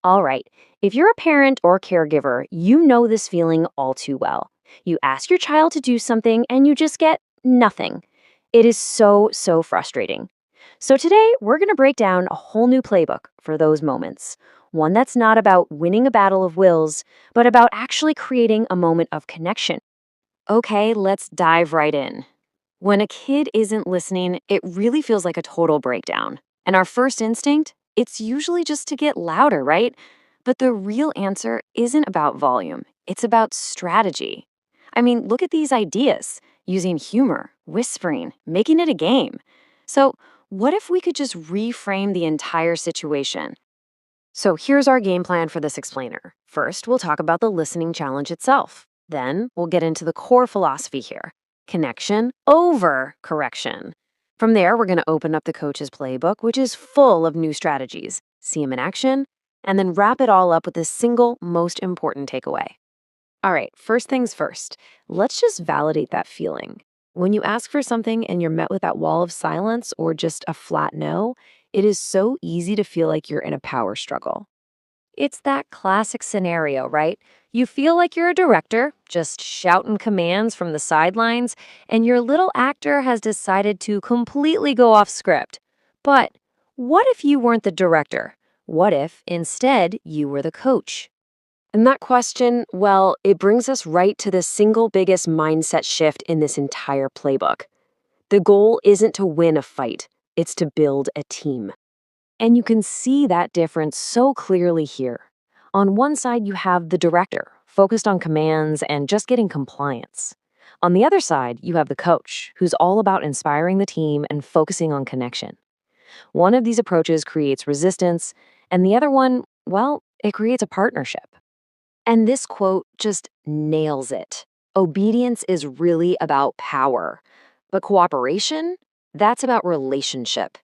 All right, if you're a parent or caregiver, you know this feeling all too well. You ask your child to do something and you just get nothing. It is so frustrating. So today, we're going to break down a whole new playbook for those moments. One that's not about winning a battle of wills, but about actually creating a moment of connection. Okay, let's dive right in. When a kid isn't listening, it really feels like a total breakdown. And our first instinct, it's usually just to get louder, right? But the real answer isn't about volume, it's about strategy. I mean, look at these ideas using humor, whispering, making it a game. So, what if we could just reframe the entire situation? So here's our game plan for this explainer. First, we'll talk about the listening challenge itself. Then, we'll get into the core philosophy here: connection over correction. From there, we're going to open up the coach's playbook, which is full of new strategies, see them in action, and then wrap it all up with the single most important takeaway. All right, first things first, let's just validate that feeling. When you ask for something and you're met with that wall of silence or just a flat no, it is so easy to feel like you're in a power struggle. It's that classic scenario, right? You feel like you're a director, just shouting commands from the sidelines, and your little actor has decided to completely go off script. But what if you weren't the director? What if, instead, you were the coach? And that question, well, it brings us right to the single biggest mindset shift in this entire playbook. The goal isn't to win a fight, it's to build a team. And you can see that difference so clearly here. On one side, you have the director, focused on commands and just getting compliance. On the other side, you have the coach, who's all about inspiring the team and focusing on connection. One of these approaches creates resistance, and the other one, well, it creates a partnership. And this quote just nails it. Obedience is really about power, but cooperation, that's about relationship.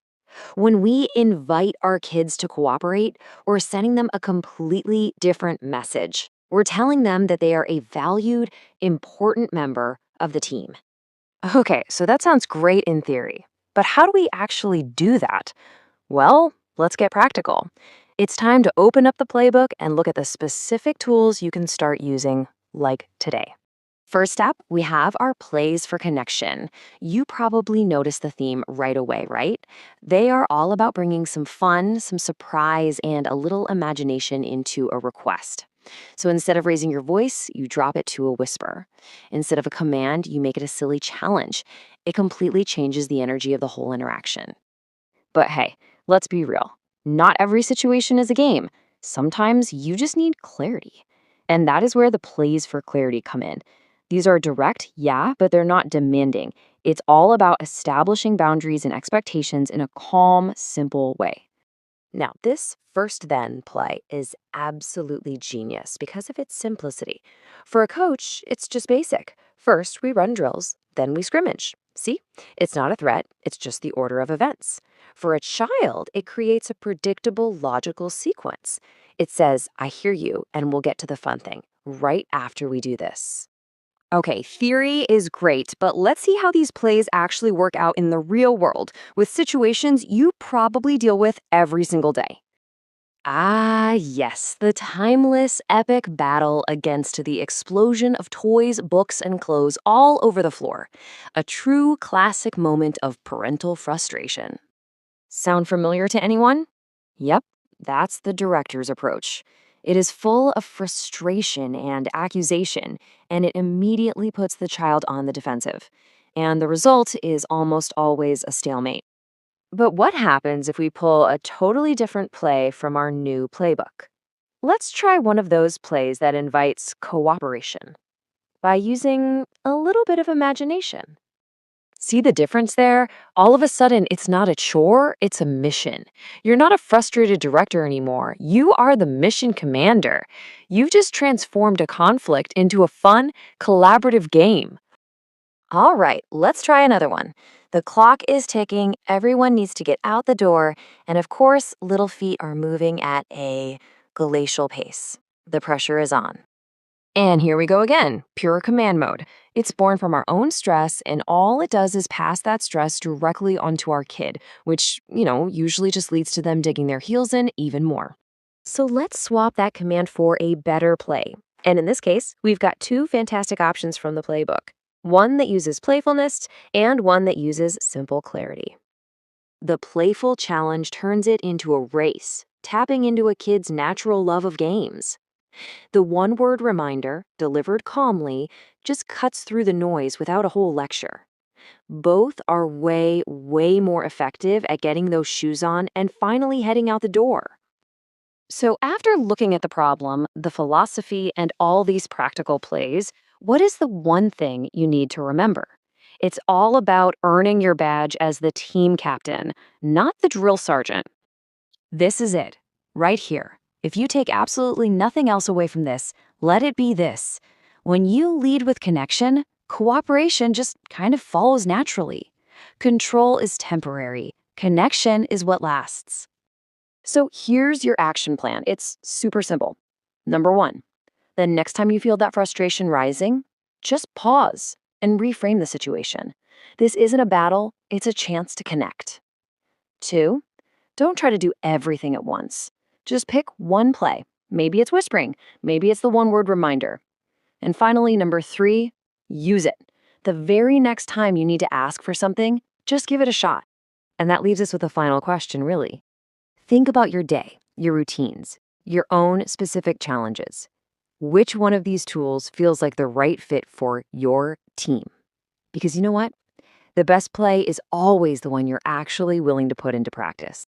When we invite our kids to cooperate, we're sending them a completely different message. We're telling them that they are a valued, important member of the team. Okay, so that sounds great in theory, but how do we actually do that? Well, let's get practical. It's time to open up the playbook and look at the specific tools you can start using, like today. First up, we have our plays for connection. You probably noticed the theme right away, right? They are all about bringing some fun, some surprise, and a little imagination into a request. So instead of raising your voice, you drop it to a whisper. Instead of a command, you make it a silly challenge. It completely changes the energy of the whole interaction. But hey, let's be real. Not every situation is a game. Sometimes you just need clarity. And that is where the plays for clarity come in. These are direct, yeah, but they're not demanding. It's all about establishing boundaries and expectations in a calm, simple way. Now, this first then play is absolutely genius because of its simplicity. For a coach, it's just basic. First, we run drills, then we scrimmage. See? It's not a threat, it's just the order of events. For a child, it creates a predictable, logical sequence. It says, I hear you, and we'll get to the fun thing right after we do this. Okay, theory is great, but let's see how these plays actually work out in the real world with situations you probably deal with every single day. Ah, yes, the timeless, epic battle against the explosion of toys, books, and clothes all over the floor. A true classic moment of parental frustration. Sound familiar to anyone? Yep, that's the director's approach. It is full of frustration and accusation, and it immediately puts the child on the defensive. And the result is almost always a stalemate. But what happens if we pull a totally different play from our new playbook? Let's try one of those plays that invites cooperation by using a little bit of imagination. See the difference there? All of a sudden, it's not a chore, it's a mission. You're not a frustrated director anymore. You are the mission commander. You've just transformed a conflict into a fun, collaborative game. All right, let's try another one. The clock is ticking, everyone needs to get out the door, and of course, little feet are moving at a glacial pace. The pressure is on. And here we go again, pure command mode. It's born from our own stress, and all it does is pass that stress directly onto our kid, which, usually just leads to them digging their heels in even more. So let's swap that command for a better play. And in this case, we've got two fantastic options from the playbook. One that uses playfulness and one that uses simple clarity. The playful challenge turns it into a race, tapping into a kid's natural love of games. The one-word reminder, delivered calmly, just cuts through the noise without a whole lecture. Both are way, way more effective at getting those shoes on and finally heading out the door. So, after looking at the problem, the philosophy, and all these practical plays, what is the one thing you need to remember? It's all about earning your badge as the team captain, not the drill sergeant. This is it, right here. If you take absolutely nothing else away from this, let it be this. When you lead with connection, cooperation just kind of follows naturally. Control is temporary, connection is what lasts. So here's your action plan. It's super simple. Number one, the next time you feel that frustration rising, just pause and reframe the situation. This isn't a battle, it's a chance to connect. Two, don't try to do everything at once. Just pick one play. Maybe it's whispering, maybe it's the one word reminder. And finally, number three, use it. The very next time you need to ask for something, just give it a shot. And that leaves us with a final question, really. Think about your day, your routines, your own specific challenges. Which one of these tools feels like the right fit for your team? Because you know what? The best play is always the one you're actually willing to put into practice.